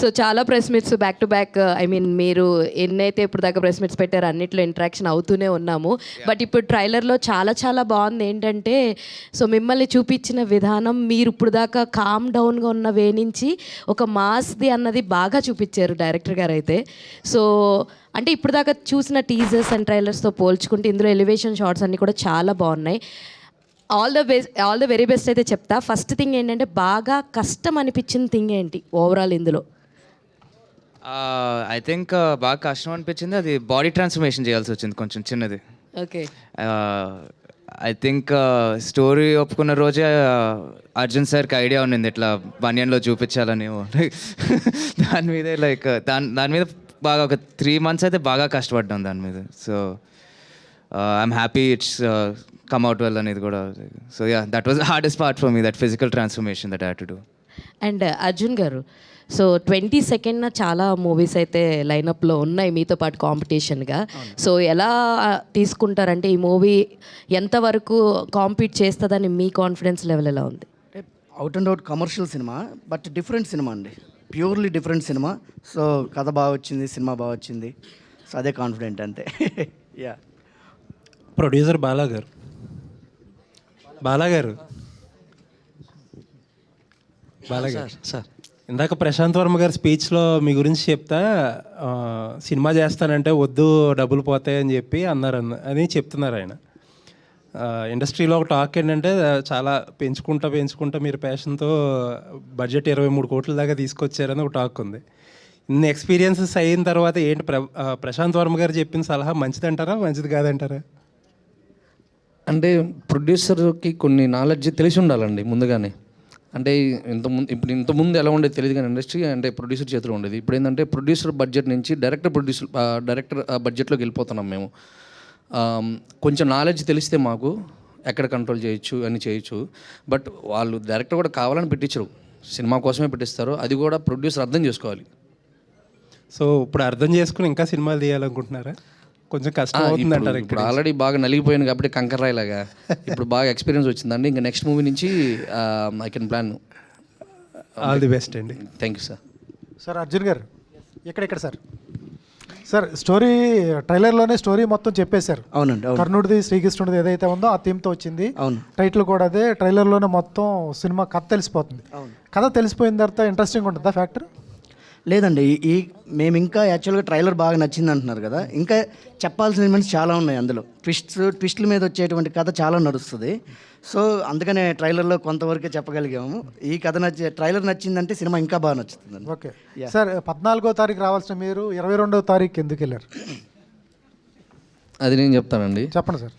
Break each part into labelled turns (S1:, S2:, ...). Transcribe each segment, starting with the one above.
S1: So చాలా press meets back to back, I mean మీరు ఎన్నైతే ఇప్పుడు దాకా ప్రెస్ మీట్స్ పెట్టారో అన్నిట్లో ఇంటరాక్షన్ అవుతూనే ఉన్నాము. బట్ ఇప్పుడు ట్రైలర్లో చాలా చాలా బాగుంది ఏంటంటే, సో మిమ్మల్ని చూపించిన విధానం, మీరు ఇప్పుడు దాకా కామ్ డౌన్గా ఉన్న వే నుంచి ఒక మాస్ది అన్నది బాగా చూపించారు డైరెక్టర్ గారు అయితే. సో అంటే ఇప్పుడు దాకా చూసిన టీజర్స్ అండ్ ట్రైలర్స్తో పోల్చుకుంటే ఇందులో ఎలివేషన్ షాట్స్ అన్నీ కూడా చాలా బాగున్నాయి. ఆల్ ద వెరీ బెస్ట్ అయితే చెప్తా. ఫస్ట్ థింగ్ ఏంటంటే, బాగా కష్టం అనిపించిన థింగ్ ఏంటి ఓవరాల్ ఇందులో?
S2: ఐ థింక్ బాగా కష్టం అనిపించింది, అది బాడీ ట్రాన్స్ఫర్మేషన్ చేయాల్సి వచ్చింది కొంచెం చిన్నది.
S1: ఓకే.
S2: ఐ థింక్ స్టోరీ ఒప్పుకున్న రోజే అర్జున్ సార్కి ఐడియా ఉండింది ఇట్లా బనియన్లో చూపించాలని. దాని మీదే దాని మీద బాగా ఒక 3 months అయితే బాగా కష్టపడ్డాం దాని మీద. So I'm happy it's come out well అనేది కూడా. So yeah, that was the hardest part for me, that physical transformation that I had to do.
S1: And Arjun garu, so 22nd చాలా మూవీస్ అయితే లైనప్లో ఉన్నాయి మీతో పాటు కాంపిటీషన్గా. సో ఎలా తీసుకుంటారంటే, ఈ మూవీ ఎంతవరకు కాంపీట్ చేస్తుందని మీ కాన్ఫిడెన్స్ లెవెల్ ఎలా ఉంది?
S3: Out and out commercial cinema, but different cinema అండి, ప్యూర్లీ డిఫరెంట్ సినిమా. సో కథ బాగా వచ్చింది, సినిమా బాగా వచ్చింది, సో అదే కాన్ఫిడెంట్ అంతే. యా.
S4: ప్రొడ్యూసర్ బాలాగారు
S5: సార్,
S4: ఇందాక ప్రశాంత్ వర్మ గారి స్పీచ్లో మీ గురించి చెప్తా, సినిమా చేస్తానంటే వద్దు డబ్బులు పోతాయని చెప్పి అని చెప్తున్నారు ఆయన. ఇండస్ట్రీలో ఒక టాక్ ఏంటంటే, చాలా పెంచుకుంటా మీరు ప్యాషన్తో బడ్జెట్ 23 కోట్ల దాకా తీసుకొచ్చారని ఒక టాక్ ఉంది. ఇన్ని ఎక్స్పీరియన్సెస్ అయిన తర్వాత ఏంటి ప్రశాంత్ వర్మ గారు చెప్పిన సలహా మంచిదంటారా, మంచిది కాదంటారా?
S5: అంటే ప్రొడ్యూసర్కి కొన్ని నాలెడ్జ్ తెలిసి ఉండాలండి ముందుగానే. అంటే ఇంతకుముందు ఎలా ఉండేది తెలియదు, కానీ ఇండస్ట్రీ అంటే ప్రొడ్యూసర్ చేతిలో ఉండేది. ఇప్పుడు ఏంటంటే ప్రొడ్యూసర్ బడ్జెట్ నుంచి డైరెక్టర్ బడ్జెట్లోకి వెళ్ళిపోతున్నాం మేము. కొంచెం నాలెడ్జ్ తెలిస్తే మాకు ఎక్కడ కంట్రోల్ చేయొచ్చు అని చేయొచ్చు. బట్ వాళ్ళు డైరెక్టర్ కూడా కావాలని పెట్టించరు, సినిమా కోసమే పెట్టిస్తారు. అది కూడా ప్రొడ్యూసర్ అర్థం చేసుకోవాలి.
S4: సో ఇప్పుడు అర్థం చేసుకుని ఇంకా సినిమాలు తీయాలనుకుంటున్నారా? కొంచెం కష్టం అవుతుంది అంటారు.
S5: ఇప్పుడు ఆల్రెడీ బాగా నలిగిపోయాను కాబట్టి కంకర్రాయిలాగా ఇప్పుడు బాగా ఎక్స్పీరియన్స్ వచ్చిందండి. ఇంకా నెక్స్ట్ మూవీ నుంచి I can plan.
S4: All the best అండి.
S5: Thank you sir.
S6: Sir Arjun గారు, ఎక్కడ సార్ స్టోరీ ట్రైలర్లోనే స్టోరీ మొత్తం చెప్పేశారు.
S3: అవునండి, అవును.
S6: కర్ణుడిది శ్రీకృష్ణుడిది ఏదైతే ఉందో ఆ థీమ్తో వచ్చింది.
S3: అవును.
S6: టైటిల్ కూడా అదే. ట్రైలర్లోనే మొత్తం సినిమా కథ తెలిసిపోతుంది. కథ తెలిసిపోయిన తర్వాత ఇంట్రెస్టింగ్ ఉంటుందా ఫ్యాక్టర్?
S3: లేదండి, మేము ఇంకా యాక్చువల్గా ట్రైలర్ బాగా నచ్చింది అంటున్నారు కదా, ఇంకా చెప్పాల్సిన ఎలిమెంట్స్ చాలా ఉన్నాయి అందులో. ట్విస్ట్ల మీద వచ్చేటువంటి కథ చాలా నడుస్తుంది. సో అందుకనే ట్రైలర్లో కొంతవరకే చెప్పగలిగాము. ఈ కథ ట్రైలర్ నచ్చిందంటే సినిమా ఇంకా బాగా నచ్చుతుంది.
S6: ఓకే సార్, 14వ తారీఖు రావాల్సిన మీరు 22వ తారీఖు ఎందుకు వెళ్ళారు?
S5: అది నేను చెప్తానండి.
S6: చెప్పండి సార్.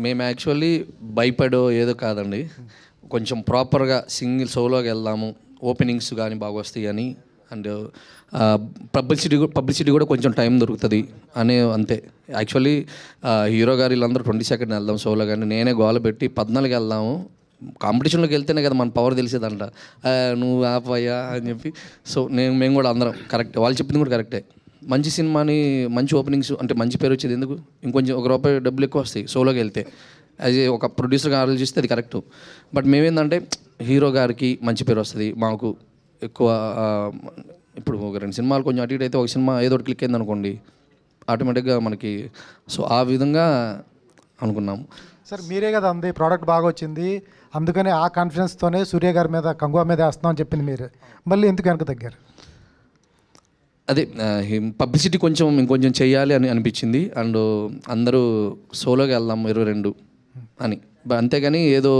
S5: మేము యాక్చువల్లీ భయపడో ఏదో కాదండి, కొంచెం ప్రాపర్గా సింగిల్ సోలోకి వెళ్దాము, ఓపెనింగ్స్ కానీ బాగా వస్తాయి అని. అండ్ పబ్లిసిటీ కూడా కొంచెం టైం దొరుకుతుంది అనే అంతే. యాక్చువల్లీ హీరో గారు వీళ్ళందరూ 22nd వెళ్దాం సోలో, కానీ నేనే గోల పెట్టి 14కి వెళ్దాము, కాంపిటీషన్లోకి వెళ్తేనే కదా మన పవర్ తెలిసేదంట, నువ్వు ఆపయ్యా అని చెప్పి. సో మేము కూడా అందరం కరెక్ట్, వాళ్ళు చెప్పింది కూడా కరెక్టే. మంచి సినిమాని మంచి ఓపెనింగ్స్ అంటే మంచి పేరు వచ్చేది ఎందుకు, ఇంకొంచెం ₹1 డబ్బులు ఎక్కువ వస్తాయి సోలోకి వెళ్తే. అది ఒక ప్రొడ్యూసర్గా ఆలోచిస్తే అది కరెక్ట్. బట్ మేమేందంటే హీరో గారికి మంచి పేరు వస్తుంది, మాకు ఎక్కువ. ఇప్పుడు ఒక 2 సినిమాలు కొంచెం అటు ఇటు అయితే ఒక సినిమా ఏదో ఒకటి క్లిక్ అయింది అనుకోండి, ఆటోమేటిక్గా మనకి. సో ఆ విధంగా అనుకున్నాము.
S6: సార్ మీరే కదా అంది ప్రోడక్ట్ బాగా వచ్చింది, అందుకనే ఆ కాన్ఫిడెన్స్తోనే సూర్య గారి మీద కంగువా మీద వేస్తున్నాం అని చెప్పింది మీరే, మళ్ళీ ఎందుకు వెనక తగ్గారు?
S5: అదే పబ్లిసిటీ ఇంకొంచెం చేయాలి అని అనిపించింది. అండ్ అందరూ సోలోకి వెళ్దాం 22 అని, అంతేగాని ఏదో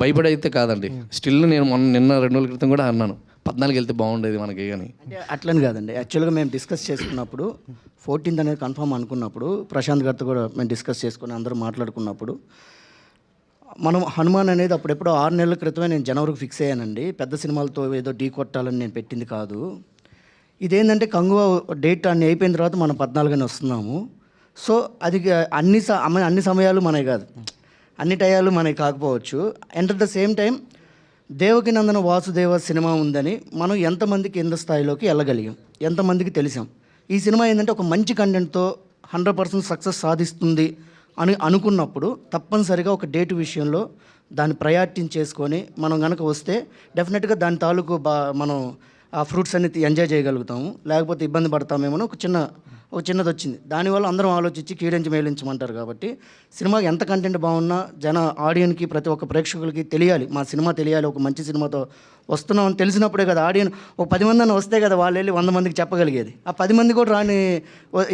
S5: భయపడైతే కాదండి. స్టిల్ నేను నిన్న 2 రోజుల క్రితం కూడా అన్నాను 14కి వెళ్తే బాగుండేది మనకి కానీ.
S3: అట్లని కాదండి, యాక్చువల్గా మేము డిస్కస్ చేసుకున్నప్పుడు 14th అనేది కన్ఫర్మ్ అనుకున్నప్పుడు, ప్రశాంత్ గారితో కూడా మేము డిస్కస్ చేసుకుని అందరూ మాట్లాడుకున్నప్పుడు, మనం హనుమాన్ అనేది అప్పుడెప్పుడో 6 నెలల క్రితమే నేను జనవరికి ఫిక్స్ అయ్యానండి. పెద్ద సినిమాలతో ఏదో ఢీ కొట్టాలని నేను పెట్టింది కాదు. ఇదేంటంటే కంగువా డేట్ అన్ని అయిపోయిన తర్వాత మనం 14ని వస్తున్నాము. సో అది అన్ని సమయాలు మనవి కాదు, అన్ని టయాలు మనకి కాకపోవచ్చు. And at the same time Devaki Nandana Vasudeva cinema ఉందని మనం ఎంతమందికి కింద స్థాయిలోకి వెళ్ళగలిగాం, ఎంతమందికి తెలిసాం. ఈ సినిమా ఏంటంటే ఒక మంచి కంటెంట్తో 100% సక్సెస్ సాధిస్తుంది అని అనుకున్నప్పుడు తప్పనిసరిగా ఒక డేట్ విషయంలో దాన్ని ప్రయారిటీ చేసుకొని మనం కనుక వస్తే డెఫినెట్గా దాని తాలూకు మనం ఆ ఫ్రూట్స్ అన్ని ఎంజాయ్ చేయగలుగుతాము, లేకపోతే ఇబ్బంది పడతామేమో ఒక చిన్నది వచ్చింది. దానివల్ల అందరం ఆలోచించి కీడించి మేలించమంటారు. కాబట్టి సినిమాకి ఎంత కంటెంట్ బాగున్నా ఆడియన్కి, ప్రతి ఒక్క ప్రేక్షకులకి తెలియాలి, మా సినిమా తెలియాలి, ఒక మంచి సినిమాతో వస్తున్నాం అని తెలిసినప్పుడే కదా ఆడియన్, ఒక 10 మంది అని వస్తే కదా వాళ్ళు వెళ్ళి 100 మందికి చెప్పగలిగేది. ఆ 10 మంది కూడా రాని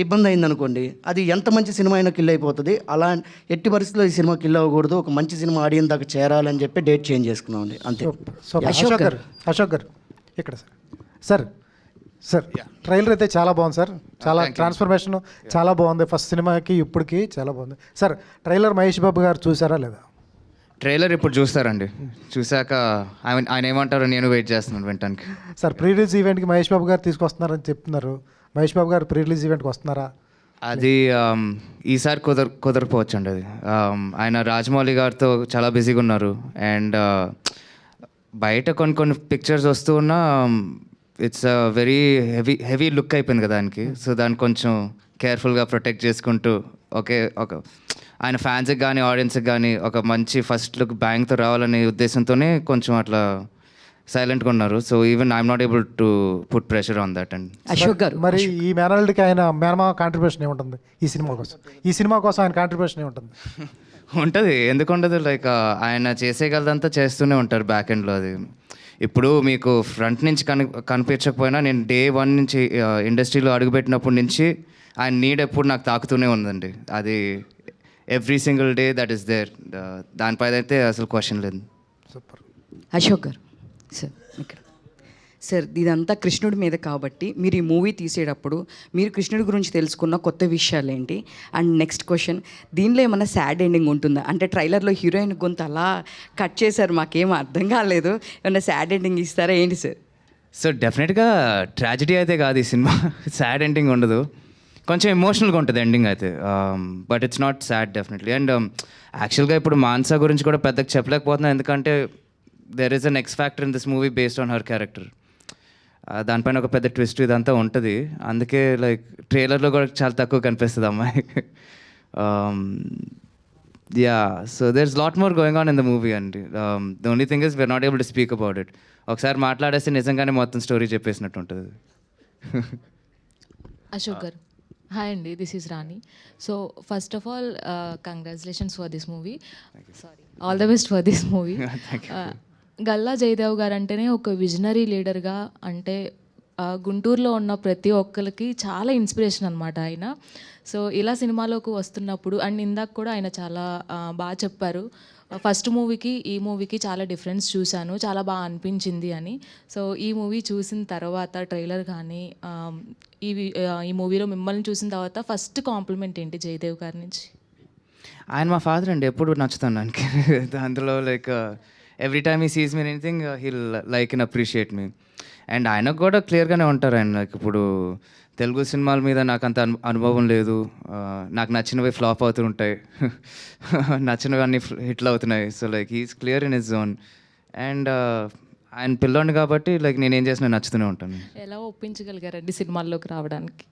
S3: ఇబ్బంది అయిందనుకోండి, అది ఎంత మంచి సినిమా అయినా కిల్ అయిపోతుంది. అలా ఎట్టి పరిస్థితుల్లో ఈ సినిమా కిల్ అవ్వకూడదు, ఒక మంచి సినిమా ఆడియన్ దాకా చేరాలని చెప్పి డేట్ చేంజ్ చేసుకున్నామండి, అంతే.
S6: సో అశోక్ గారు ఇక్కడ సార్ ట్రైలర్ అయితే చాలా బాగుంది సార్, చాలా ట్రాన్స్ఫర్మేషన్ చాలా బాగుంది, ఫస్ట్ సినిమాకి ఇప్పటికి చాలా బాగుంది సార్. ట్రైలర్ మహేష్ బాబు గారు చూసారా లేదా?
S2: ట్రైలర్ ఇప్పుడు చూస్తారండి, చూశాక ఆయన ఏమంటారో నేను వెయిట్ చేస్తున్నాను వినటానికి.
S6: సార్ ప్రీ రిలీజ్ ఈవెంట్కి మహేష్ బాబు గారు తీసుకొస్తున్నారని చెప్తున్నారు, మహేష్ బాబు గారు ప్రీ రిలీజ్ ఈవెంట్కి వస్తున్నారా?
S2: అది ఈసారి కుదరపోవచ్చు అండి. అది ఆయన రాజమౌళి గారితో చాలా బిజీగా ఉన్నారు. అండ్ బయట కొన్ని పిక్చర్స్ వస్తూ ఉన్నా ఇట్స్ వెరీ హెవీ లుక్ అయిపోయింది కదా దానికి. సో దాన్ని కొంచెం కేర్ఫుల్గా ప్రొటెక్ట్ చేసుకుంటూ ఒక ఆయన ఫ్యాన్స్కి కానీ ఆడియన్స్కి కానీ ఒక మంచి ఫస్ట్ లుక్ బ్యాంగ్తో రావాలనే ఉద్దేశంతోనే కొంచెం అట్లా సైలెంట్గా ఉన్నారు. So even I'm not able to put pressure on that. And
S1: Ashok garu,
S6: మరి ఈ మేనల్డ్కి ఆయన మేనమా కాంట్రిబ్యూషన్ ఏముంటుంది ఈ సినిమా కోసం ఆయన కాంట్రిబ్యూషన్ ఏముంటుంది?
S2: ఉంటుంది, ఎందుకు ఉండదు. లైక్ ఆయన చేసేగలదంతా చేస్తూనే ఉంటారు బ్యాక్ ఎండ్లో. అది ఇప్పుడు మీకు ఫ్రంట్ నుంచి కనిపించకపోయినా నేను డే 1 నుంచి ఇండస్ట్రీలో అడుగుపెట్టినప్పటి నుంచి ఆయన నీడ్ ఎప్పుడు నాకు తాకుతూనే ఉందండి. అది every single day that is there. దానిపైన అయితే అసలు క్వశ్చన్ లేదు.
S6: సూపర్.
S1: అశోక్ గారు
S7: సార్ ఇక్కడ సార్ ఇదంతా కృష్ణుడి మీద కాబట్టి మీరు ఈ మూవీ తీసేటప్పుడు మీరు కృష్ణుడి గురించి తెలుసుకున్న కొత్త విషయాలు ఏంటి? అండ్ నెక్స్ట్ క్వశ్చన్, దీనిలో ఏమైనా సాడ్ ఎండింగ్ ఉంటుందా? అంటే ట్రైలర్లో హీరోయిన్ గొంతు అలా కట్ చేశారు, మాకేం అర్థం కాలేదు, ఏమైనా సాడ్ ఎండింగ్ ఇస్తారా ఏంటి సార్?
S2: సో డెఫినెట్గా ట్రాజడీ అయితే కాదు ఈ సినిమా, సాడ్ ఎండింగ్ ఉండదు, కొంచెం ఎమోషనల్గా ఉంటుంది ఎండింగ్ అయితే. But it's not sad definitely. And యాక్చువల్గా ఇప్పుడు మాన్సా గురించి కూడా పెద్దగా చెప్పలేకపోతున్నాను, ఎందుకంటే there is an ex factor in this movie based on her character. దానిపైన ఒక పెద్ద ట్విస్ట్ ఇదంతా ఉంటుంది. అందుకే లైక్ ట్రైలర్లో కూడా చాలా తక్కువ కనిపిస్తుంది అమ్మాయి. Yeah, so there is lot more going on in the movie అండి. The only thing is we are not able to speak about it. ఒకసారి మాట్లాడేస్తే నిజంగానే మొత్తం స్టోరీ చెప్పేసినట్టు ఉంటుంది.
S8: అశోక్ గారు, హాయ్ అండి, this is Rani. So first of all congratulations for this movie, sorry all the best for this movie. Galla Jayadev garu అంటేనే ఒక visionary లీడర్గా, అంటే గుంటూరులో ఉన్న ప్రతి ఒక్కరికి చాలా ఇన్స్పిరేషన్ అనమాట ఆయన. సో ఇలా సినిమాలోకి వస్తున్నప్పుడు, అండ్ ఇందాక కూడా ఆయన చాలా బాగా చెప్పారు, ఫస్ట్ మూవీకి ఈ మూవీకి చాలా డిఫరెన్స్ చూశాను, చాలా బాగా అనిపించింది అని. సో ఈ మూవీ చూసిన తర్వాత ట్రైలర్ కానీ ఈ మూవీలో మిమ్మల్ని చూసిన తర్వాత ఫస్ట్ కాంప్లిమెంట్ ఏంటి జయదేవ్ గారి నుంచి?
S2: ఆయన మా ఫాదర్ అండి, ఎప్పుడు నచ్చుతాను దానికి. అందులో like every time he sees me anything he'll like and appreciate me. And ఆయనకు కూడా క్లియర్గానే ఉంటారు ఆయన. లైక్ ఇప్పుడు తెలుగు సినిమాల మీద నాకు అంత అనుభవం లేదు, నాకు నచ్చినవి ఫ్లాప్ అవుతూ ఉంటాయి, నచ్చినవి అన్నీ హిట్లు అవుతున్నాయి. So like he's clear in his zone. And ఆయన పిల్లోండి కాబట్టి లైక్ నేను ఏం చేసినా నచ్చుతూనే ఉంటాను.
S8: ఎలా ఒప్పించగలిగారండి సినిమాల్లోకి రావడానికి?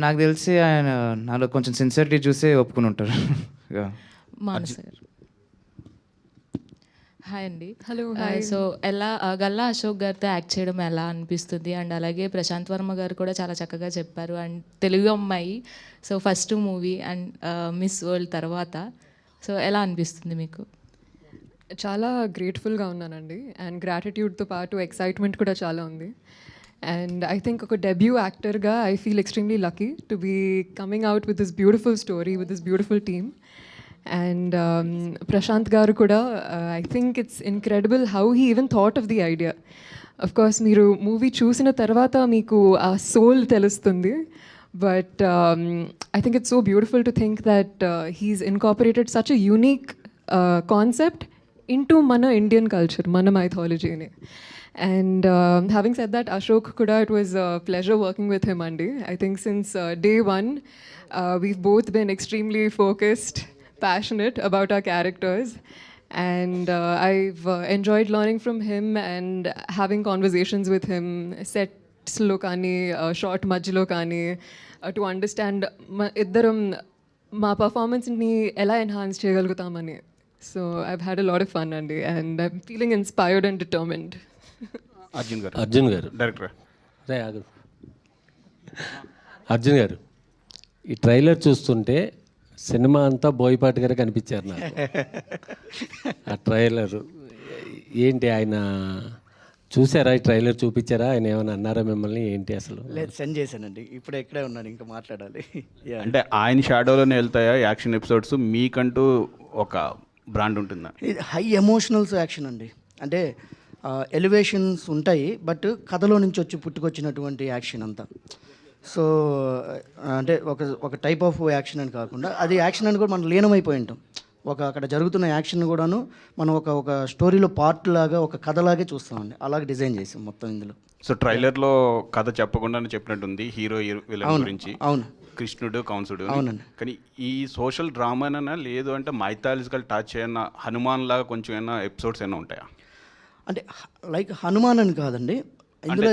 S2: నాకు తెలిసి ఆయన నాలో కొంచెం సిన్సియరిటీ చూసే ఒప్పుకుని ఉంటారు.
S8: మానస గారు, హాయ్ అండి.
S9: హలో.
S8: సో ఎలా గల్లా అశోక్ గారితో యాక్ట్ చేయడం ఎలా అనిపిస్తుంది? అండ్ అలాగే ప్రశాంత్ వర్మ గారు కూడా చాలా చక్కగా చెప్పారు, అండ్ తెలుగు అమ్మాయి, so first movie and miss world తర్వాత, సో ఎలా అనిపిస్తుంది మీకు?
S9: చాలా గ్రేట్ఫుల్గా ఉన్నానండి, అండ్ గ్రాటిట్యూడ్తో పాటు ఎక్సైట్మెంట్ కూడా చాలా ఉంది. అండ్ ఐ థింక్ ఒక డెబ్యూ యాక్టర్గా I feel extremely lucky to be coming out with this beautiful story with this beautiful team. And Prashanth garu కూడా I think it's incredible how he even thought of the idea. Of course మీరు movie చూసిన తర్వాత మీకు ఆ soul తెలుస్తుంది, but I think it's so beautiful to think that he's incorporated such a unique concept into మన Indian culture, మన మైథాలజీని. And having said that, Ashok Kuda, it was a pleasure working with him, Andy. I think since day one, we've both been extremely focused, passionate about our characters. And I've enjoyed learning from him and having conversations with him, sets lo kani, short majlo kani, to understand iddaram ma performance ni ela enhance cheyagalgutamani. So I've had a lot of fun, Andy, and I'm feeling inspired and determined.
S10: Arjun గారు
S11: director.
S10: రే ఆగు. అర్జున్ గారు, ఈ trailer చూస్తుంటే cinema అంతా బోయపాటి గారే కనిపించారు నాకు. ఆ ట్రైలర్ ఏంటి, ఆయన చూసారా? ఈ ట్రైలర్ చూపించారా? ఆయన ఏమైనా అన్నారా మిమ్మల్ని? ఏంటి అసలు?
S3: లేదు, సెండ్ చేశానండి. ఇప్పుడు ఇక్కడే ఉన్నాను, ఇంకా మాట్లాడాలి. Yeah.
S11: అంటే ఆయన షాడోలోనే వెళ్తాయా యాక్షన్ ఎపిసోడ్స్? మీకంటూ ఒక బ్రాండ్ ఉంటుందా?
S3: ఇది హై ఎమోషనల్స్ యాక్షన్ అండి. అంటే ఎలివేషన్స్ ఉంటాయి, బట్ కథలో నుంచి వచ్చి పుట్టుకొచ్చినటువంటి యాక్షన్ అంతా. సో అంటే ఒక టైప్ ఆఫ్ యాక్షన్ అని కాకుండా అది యాక్షన్ అని కూడా మనం లీనమైపోయి ఉంటాం. అక్కడ జరుగుతున్న యాక్షన్ కూడాను మనం ఒక స్టోరీలో పార్ట్ లాగా, ఒక కథలాగే చూస్తామండి. అలాగే డిజైన్ చేసాం మొత్తం ఇందులో.
S11: సో ట్రైలర్లో కథ చెప్పకుండానే చెప్పినట్టుంది హీరో విలన్ గురించి.
S3: అవును,
S11: కృష్ణుడు కంసుడు.
S3: అవునండి.
S11: కానీ ఈ సోషల్ డ్రామానైనా లేదు అంటే మైథాలజికల్ టచ్ అయినా హనుమాన్ లాగా కొంచెం ఏమైనా ఎపిసోడ్స్ ఏమైనా ఉంటాయా?
S3: అంటే లైక్ హనుమాన్ అని కాదండి, ఇందులో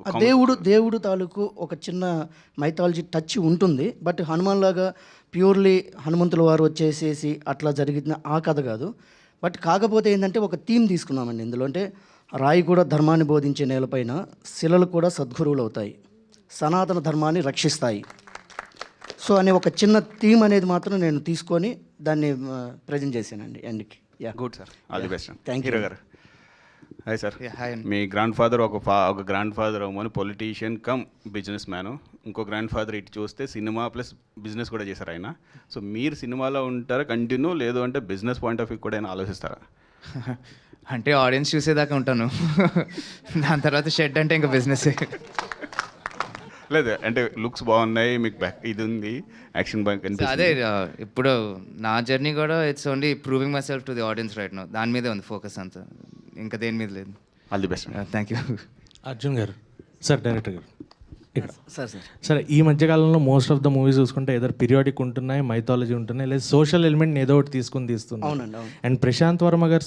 S11: అంటే
S3: దేవుడు తాలూకు ఒక చిన్న మైథాలజీ టచ్ ఉంటుంది. బట్ హనుమాన్ లాగా ప్యూర్లీ హనుమంతుల వారు వచ్చేసేసి అట్లా జరిగిన ఆ కథ కాదు. బట్ కాకపోతే ఏంటంటే ఒక థీమ్ తీసుకున్నామండి ఇందులో. అంటే రాయి కూడా ధర్మాన్ని బోధించే నేలపైన శిలలు కూడా సద్గురువులు అవుతాయి, సనాతన ధర్మాన్ని రక్షిస్తాయి. సో అనే ఒక చిన్న థీమ్ అనేది మాత్రం నేను తీసుకొని దాన్ని ప్రజెంట్ చేశానండి ఎండ్కి. Yeah,
S11: good sir, all the best.
S3: Thank you
S11: hero గారు. Hi sir.
S2: హాయ్ అండి.
S11: మీ గ్రాండ్ ఫాదర్ ఒక గ్రాండ్ ఫాదర్ అవ్వమని పొలిటీషియన్ కమ్ బిజినెస్ మ్యాను. ఇంకో గ్రాండ్ ఫాదర్ ఇటు చూస్తే సినిమా ప్లస్ బిజినెస్ కూడా చేశారు ఆయన. సో మీరు సినిమాలో ఉంటారా కంటిన్యూ, లేదు అంటే బిజినెస్ పాయింట్ ఆఫ్ వ్యూ కూడా ఆయన ఆలోచిస్తారా?
S2: అంటే ఆడియన్స్ చూసేదాకా ఉంటాను, దాని తర్వాత షెడ్ అంటే ఇంకా బిజినెస్.
S11: లేదు అంటే లుక్స్ బాగున్నాయి, మీకు బ్యాక్ ఇది ఉంది, యాక్షన్ బాగా
S2: అదే
S11: కనిపిస్తుంది.
S2: ఇప్పుడు నా జర్నీ కూడా it's only proving myself to the audience right now. దాని మీదే ఉంది ఫోకస్ అంతా, ఇంకా దేని మీద లేదు.
S11: All the best.
S2: Thank you.
S12: Arjun garu sir, director గారు ఇక్కడ
S3: సార్.
S12: సరే, ఈ మధ్యకాలంలో మోస్ట్ ఆఫ్ ద మూవీస్ చూసుకుంటే ఏదో పీరియాడిక్ ఉంటున్నాయి, మైథాలజీ ఉంటున్నాయి, లేదా సోషల్ ఎలిమెంట్ ఏదో ఒకటి తీస్తున్నారు.
S3: అవునండి, అవును.
S12: అండ్ ప్రశాంత్ వర్మ గారు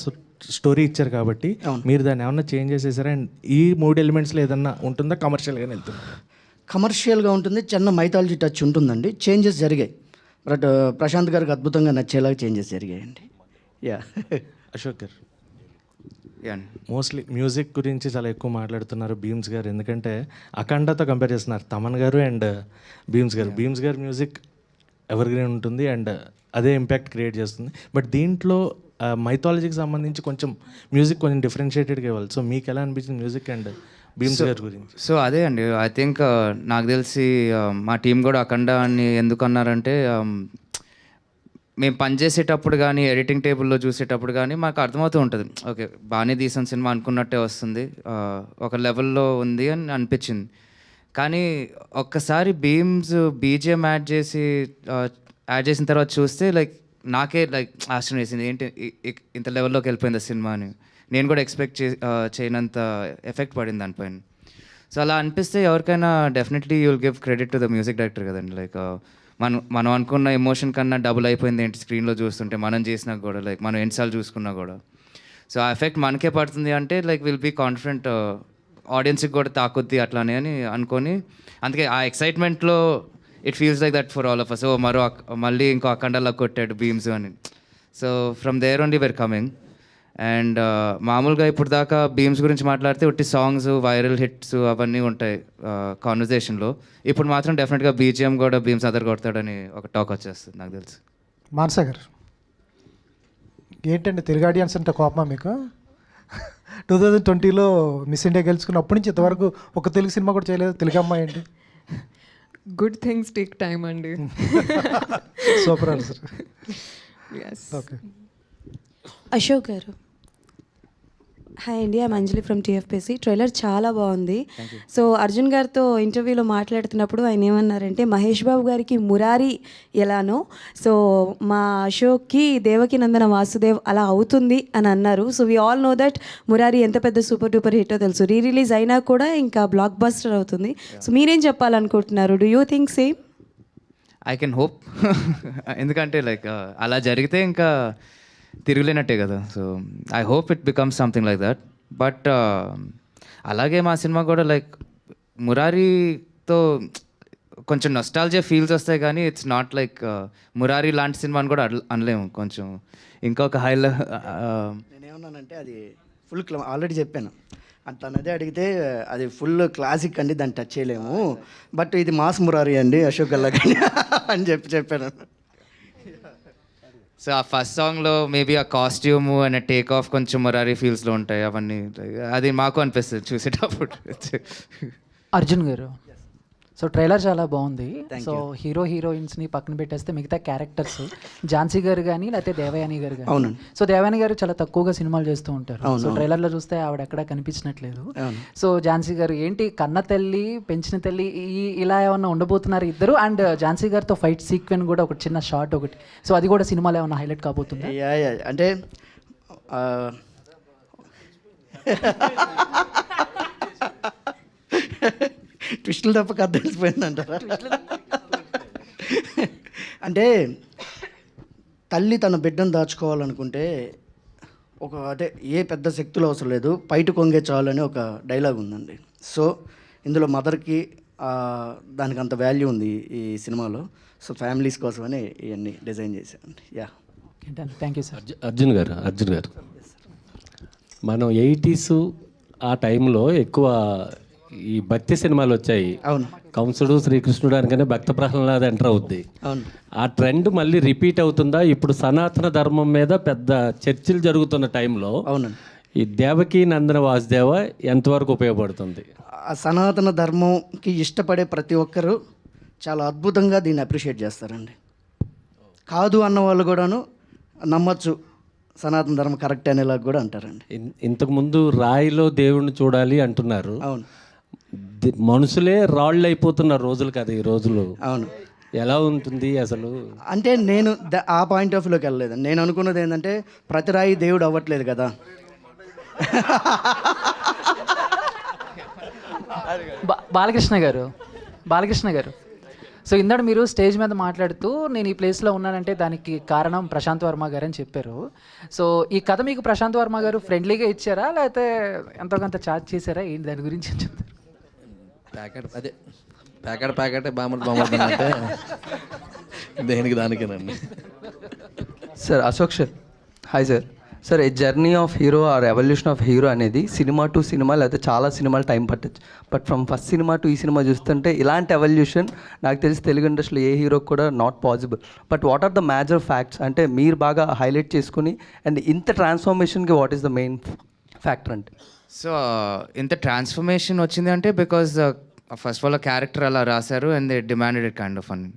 S12: స్టోరీ ఇచ్చారు కాబట్టి మీరు దాన్ని ఏమన్నా చేంజ్ చేసేసారా? అండ్ ఈ 3 ఎలిమెంట్స్లో ఏదన్నా ఉంటుందా? కమర్షియల్గానే వెళ్తుంది?
S3: కమర్షియల్గా ఉంటుంది, చిన్న మైథాలజీ టచ్ ఉంటుందండి. చేంజెస్ జరిగాయి, బట్ ప్రశాంత్ గారికి అద్భుతంగా నచ్చేలాగా చేంజెస్ జరిగాయండి. Yeah.
S12: Ashok garu,
S2: yeah,
S12: mostly music గురించి చాలా ఎక్కువ మాట్లాడుతున్నారు భీమ్స్ గారు, ఎందుకంటే అఖండతో కంపేర్ చేస్తున్నారు తమన్ గారు అండ్ భీమ్స్ గారు. భీమ్స్ గారు మ్యూజిక్ ఎవర్ గ్రీన్ ఉంటుంది అండ్ అదే ఇంపాక్ట్ క్రియేట్ చేస్తుంది. బట్ దీంట్లో మైథాలజీకి సంబంధించి కొంచెం మ్యూజిక్ కొంచెం డిఫరెన్షియేటెడ్గా ఇవ్వాలి. సో మీకు ఎలా అనిపించింది మ్యూజిక్ అండ్ భీమ్స్ గారి గురించి?
S2: సో అదే అండి, ఐ థింక్ నాకు తెలిసి మా టీం కూడా అఖండ అని ఎందుకు అన్నారంటే, మేము పనిచేసేటప్పుడు కానీ ఎడిటింగ్ టేబుల్లో చూసేటప్పుడు కానీ మాకు అర్థమవుతూ ఉంటుంది, ఓకే బాగానే తీసిన సినిమా అనుకున్నట్టే వస్తుంది, ఒక లెవెల్లో ఉంది అని అనిపించింది. కానీ ఒక్కసారి భీమ్స్ బీజిఎం యాడ్ చేసిన తర్వాత చూస్తే లైక్ నాకే లైక్ ఆశ్చర్యం వేసింది, ఏంటి ఇంత లెవెల్లోకి వెళ్ళిపోయింది ఆ సినిమా అని. నేను కూడా ఎక్స్పెక్ట్ చేయనంత ఎఫెక్ట్ పడింది దానిపైన. సో అలా అనిపిస్తే ఎవరికైనా definitely you will give credit to the music director కదండి. లైక్ మనం అనుకున్న ఎమోషన్ కన్నా డబుల్ అయిపోయింది ఏంటి స్క్రీన్లో చూస్తుంటే, మనం చేసినా కూడా, లైక్ మనం ఎన్నిసార్లు చూసుకున్నా కూడా. సో ఆ ఎఫెక్ట్ మనకే పడుతుంది అంటే లైక్ విల్ బీ కాన్ఫిడెంట్ ఆడియన్స్కి కూడా తాకొద్ది అట్లానే అని అనుకొని, అందుకే ఆ ఎక్సైట్మెంట్లో it feels like that for all of us. మళ్ళీ ఇంకో అఖండలా కొట్టాడు భీమ్స్ అని. So from there only were coming. And మామూలుగా ఇప్పుడు దాకా భీమ్స్ గురించి మాట్లాడితే ఒట్టి సాంగ్స్, వైరల్ హిట్స్ అవన్నీ ఉంటాయి కాన్వర్జేషన్లో. ఇప్పుడు మాత్రం డెఫినెట్గా బీజిఎం కూడా భీమ్స్ అదర్ కొడతాడని ఒక టాక్ వచ్చేస్తుంది నాకు తెలిసి.
S6: మానస గారు, ఏంటండి తెలుగు ఆడియన్స్ అంటే కోపమా మీకు? 2020లో మిస్ ఇండియా గెలుచుకున్న అప్పటి నుంచి ఇంతవరకు ఒక తెలుగు సినిమా కూడా చేయలేదు. తెలుగు అమ్మాయి ఏంటి?
S9: గుడ్ థింగ్స్ టేక్ టైమ్ అండి.
S6: Super answer. Okay.
S13: Ashok garu, hi అండి, I'm Anjali from TFPC. Trailer చాలా బాగుంది. సో అర్జున్ గారితో ఇంటర్వ్యూలో మాట్లాడుతున్నప్పుడు ఆయన ఏమన్నారంటే, మహేష్ బాబు గారికి మురారి ఎలానో సో మా అశోక్కి దేవకి నందన వాసుదేవ్ అలా అవుతుంది అని అన్నారు. So we all know that Murari ఎంత పెద్ద సూపర్ డూపర్ హిట్టో తెలుసు. రిలీజ్ అయినా కూడా ఇంకా బ్లాక్ బస్టర్ అవుతుంది. సో మీరేం చెప్పాలనుకుంటున్నారు? Do you think same?
S2: I can hope. ఎందుకంటే లైక్ అలా జరిగితే ఇంకా తిరగలేనట్టే కదా. So I hope it becomes something like that. But అలాగే మా సినిమా కూడా లైక్ మురారీతో కొంచెం నొస్టాల్జియా ఫీల్స్ వస్తాయి, కానీ ఇట్స్ నాట్ లైక్ మురారి లాంటి సినిమా అని కూడా అనలేము. కొంచెం ఇంకొక
S3: నేనేమన్నానంటే అది ఫుల్ ఆల్రెడీ చెప్పాను, తనదే అడిగితే అది ఫుల్ క్లాసిక్ అండి, దాన్ని టచ్ చేయలేము, బట్ ఇది మాస్ మురారి అండి అశోక్ గల్లా అని చెప్పాను.
S2: సో ఆ ఫస్ట్ సాంగ్లో మేబీ ఆ కాస్ట్యూమ్ అండ్ టేక్ ఆఫ్ కొంచెం మొరారీ ఫీల్స్లో ఉంటాయి అవన్నీ. అది మాకు అనిపిస్తుంది చూసేటప్పుడు.
S14: అర్జున్ గారు, సో ట్రైలర్ చాలా బాగుంది. సో హీరో హీరోయిన్స్ని పక్కన పెట్టేస్తే మిగతా క్యారెక్టర్స్ ఝాన్సీ గారు కానీ లేకపోతే దేవయాని గారు కానీ, సో దేవయాని గారు చాలా తక్కువగా సినిమాలు చేస్తూ ఉంటారు. సో ట్రైలర్లో చూస్తే ఆవిడ ఎక్కడ కనిపించినట్లేదు. సో ఝాన్సీ గారు ఏంటి కన్న తల్లి పెంచిన తల్లి ఇలా ఏమన్నా ఉండబోతున్నారు ఇద్దరు, అండ్ ఝాన్సీ గారితో ఫైట్ సీక్వెన్స్ కూడా ఒక చిన్న షార్ట్ ఒకటి, సో అది కూడా సినిమాలో ఏమన్నా హైలైట్ కాబోతుంది.
S3: అంటే ట్విస్టులు తప్ప కథ తెలిసిపోయిందంటారా? అంటే తల్లి తన బిడ్డను దాచుకోవాలనుకుంటే అదే ఏ పెద్ద శక్తులు అవసరం లేదు, పైట కొంగే చాలు అని ఒక డైలాగ్ ఉందండి. సో ఇందులో మదర్కి దానికి అంత వాల్యూ ఉంది ఈ సినిమాలో. సో ఫ్యామిలీస్ కోసమని ఇవన్నీ డిజైన్ చేశానండి. Yeah,
S14: thank you sir.
S10: Arjun గారు మనం 80s ఆ టైంలో ఎక్కువ ఈ భక్తి సినిమాలు వచ్చాయి.
S3: అవును,
S10: కంసుడు శ్రీకృష్ణుడు అనగానే భక్త ప్రహ్లాద ఎంటర్ అవుద్ది.
S3: అవును,
S10: ఆ ట్రెండ్ మళ్ళీ రిపీట్ అవుతుందా? ఇప్పుడు సనాతన ధర్మం మీద పెద్ద చర్చలు జరుగుతున్న టైంలో
S3: అవునండి,
S10: ఈ దేవకీ నందన వాసుదేవ ఎంతవరకు ఉపయోగపడుతుంది?
S3: ఆ సనాతన ధర్మంకి ఇష్టపడే ప్రతి ఒక్కరూ చాలా అద్భుతంగా దీన్ని అప్రిషియేట్ చేస్తారండి. కాదు అన్న వాళ్ళు కూడాను నమ్మచ్చు, సనాతన ధర్మం కరెక్ట్ అనేలాగా కూడా అంటారండి.
S10: ఇంతకుముందు రాయిలో దేవుణ్ణి చూడాలి అంటున్నారు.
S3: అవును,
S10: మనుషులే రాళ్ళు అయిపోతున్న రోజులు కదా ఈ రోజులు.
S3: అవును,
S10: ఎలా ఉంటుంది అసలు?
S3: అంటే నేను ఆ పాయింట్ ఆఫ్ వ్యూలోకి వెళ్ళలేదు. నేను అనుకున్నది ఏంటంటే ప్రతి రాయి దేవుడు అవ్వట్లేదు కదా.
S14: బాలకృష్ణ గారు, సో ఇందాక మీరు స్టేజ్ మీద మాట్లాడుతూ నేను ఈ ప్లేస్లో ఉన్నానంటే దానికి కారణం ప్రశాంత్ వర్మ గారు అని చెప్పారు. సో ఈ కథ మీకు ప్రశాంత్ వర్మ గారు ఫ్రెండ్లీగా ఇచ్చారా లేకపోతే ఎంతో కొంత ఛార్జ్ చేశారా? ఏంటి దాని గురించి చెప్తారు?
S5: ప్యాకెట్ బామర్ అంటే దేనికి దానికేనండి.
S15: Sir Ashok sir, hi sir. Sir a journey of hero or evolution of hero అనేది సినిమా టు సినిమా లేకపోతే చాలా సినిమాలు టైం పట్టచ్చు. But from first cinema to ఈ సినిమా చూస్తుంటే ఇలాంటి ఎవల్యూషన్ నాకు తెలిసి తెలుగు ఇండస్ట్రీలో ఏ హీరోకి కూడా not possible. But what are the major facts అంటే మీరు బాగా హైలైట్ చేసుకుని అండ్ ఇంత ట్రాన్స్ఫర్మేషన్కి what is the main factor అంటే?
S2: సో ఇంత ట్రాన్స్ఫర్మేషన్ వచ్చింది అంటే because first of all character అలా రాశారు and they demanded it kind of అని.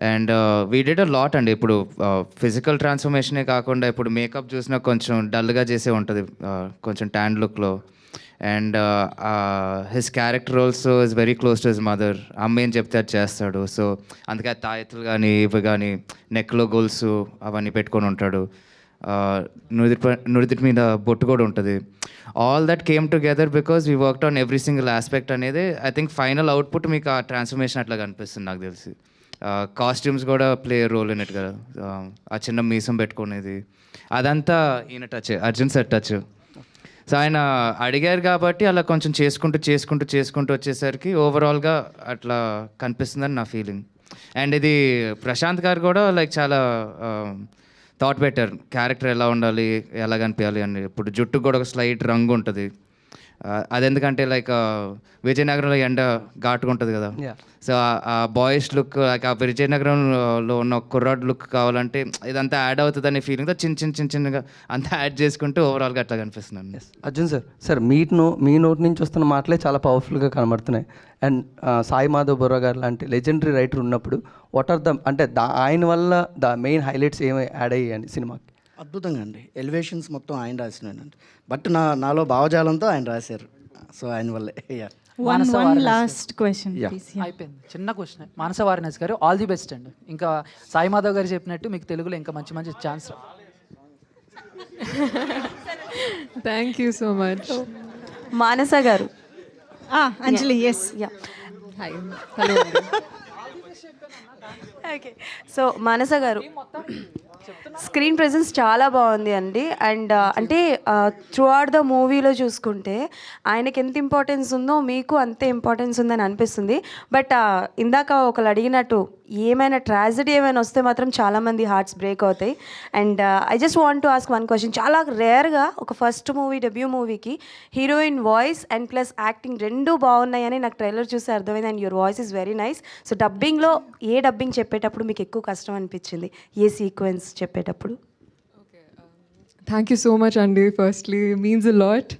S2: And we did a lot అండి. ఇప్పుడు ఫిజికల్ ట్రాన్స్ఫర్మేషనే కాకుండా ఇప్పుడు మేకప్ చూసినా కొంచెం డల్గా చేసే ఉంటుంది, కొంచెం ట్యాన్ లుక్లో. And his character also is very close to his mother. అమ్మ ఏం చెప్తే అది చేస్తాడు. సో అందుకే తాయెత్తులు కానీ ఇవి కానీ నెక్లో గోల్స్ అవన్నీ పెట్టుకొని ఉంటాడు. నుడితి మీద బొట్టు కూడా ఉంటుంది. All that came together because we worked on every single aspect అనేది. ఐ థింక్ ఫైనల్ అవుట్పుట్ మీకు ఆ ట్రాన్స్ఫర్మేషన్ అట్లా కనిపిస్తుంది నాకు తెలిసి. కాస్ట్యూమ్స్ కూడా ప్లే రోల్ ఇన్ ఇట్ కదా. ఆ చిన్న మీసం పెట్టుకునేది అదంతా ఈయన touch, Arjun sir touch. So ఆయన అడిగారు కాబట్టి అలా కొంచెం చేసుకుంటూ వచ్చేసరికి ఓవరాల్గా అట్లా కనిపిస్తుందని నా ఫీలింగ్. అండ్ ఇది ప్రశాంత్ గారు కూడా లైక్ చాలా థాట్ పెట్టారు క్యారెక్టర్ ఎలా ఉండాలి, ఎలా కనిపించాలి అని. ఇప్పుడు జుట్టుకు కూడా ఒక స్లైట్ రంగు ఉంటుంది. అదెందుకంటే లైక్ విజయనగరంలో ఎండ ఘాటుగా ఉంటుంది కదా. సో ఆ బాయ్స్ లుక్ లైక్ ఆ విజయనగరంలో ఉన్న కుర్రాడ్ లుక్ కావాలంటే ఇదంతా యాడ్ అవుతుంది అనే ఫీలింగ్తో చిన్నగా అంతా యాడ్ చేసుకుంటూ ఓవరాల్గా అట్లా కనిపిస్తుంది.
S15: అర్జున్ సార్ మీ నోటి నుంచి వస్తున్న మాటలే చాలా పవర్ఫుల్గా కనబడుతున్నాయి. అండ్ సాయి మాధవ్ బొర్రా గారు లాంటి లెజెండరీ రైటర్ ఉన్నప్పుడు వాట్ ఆర్ ద అంటే ఆయన వల్ల ద మెయిన్ హైలైట్స్ ఏమి యాడ్ అయ్యాయండి సినిమాకి?
S3: అద్భుతంగా అండి. ఎలివేషన్స్ మొత్తం ఆయన రాసినానండి, బట్ నాలో భావజాలంతో ఆయన రాశారు. సో ఆయన వల్లే.
S14: లాస్ట్ క్వశ్చన్ అయిపోయింది, చిన్న క్వశ్చన్. మానస వారణాసి గారు, ఆల్ ది బెస్ట్ అండి. ఇంకా సాయి మాధవ్ గారు చెప్పినట్టు మీకు తెలుగులో ఇంకా మంచి chance.
S9: Thank you so much.
S13: Manasa గారు,
S16: Anjali, yes,
S9: hi, hello.
S13: Okay, so Manasa గారు, స్క్రీన్ ప్రెజెన్స్ చాలా బాగుంది అండి. అండ్ అంటే త్రూ అవుట్ ద మూవీలో చూసుకుంటే ఆయనకి ఎంత ఇంపార్టెన్స్ ఉందో మీకు అంతే ఇంపార్టెన్స్ ఉందని అనిపిస్తుంది. బట్ ఇందాక ఒకళ్ళు అడిగినట్టు ఏమైనా ట్రాజడీ ఏమైనా వస్తే మాత్రం చాలామంది హార్ట్స్ బ్రేక్ అవుతాయి. And I just want to ask one question. చాలా రేర్గా ఒక ఫస్ట్ మూవీ డెబ్యూ మూవీకి heroine voice and plus acting రెండూ బాగున్నాయని నాకు ట్రైలర్ చూసి అర్థమైంది. And your voice is very nice. So డబ్బింగ్లో ఏ డబ్బింగ్ చెప్పేటప్పుడు మీకు ఎక్కువ కష్టం అనిపించింది, ఏ సీక్వెన్స్ చెప్పేటప్పుడు?
S9: థ్యాంక్ యూ సో మచ్ అండి. Firstly means a lot.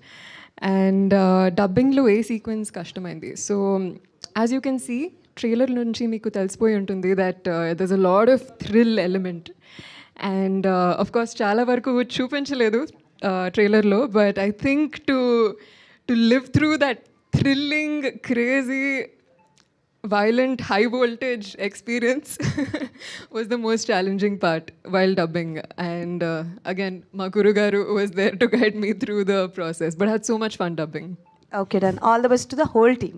S9: And డబ్బింగ్లో ఏ సీక్వెన్స్ కష్టమైంది. So as you can see trailer నుంచి మీకు తెలిసిపోయి ఉంటుంది that దర్స్ a lot of thrill element. And of course చాలా వరకు చూపించలేదు ట్రైలర్లో, but I think to live through that thrilling crazy violent high voltage experience was the most challenging part while dubbing. And again ma guru garu was there to guide me through the process, but I had so much fun dubbing.
S13: Okay, done. All the best to the whole team.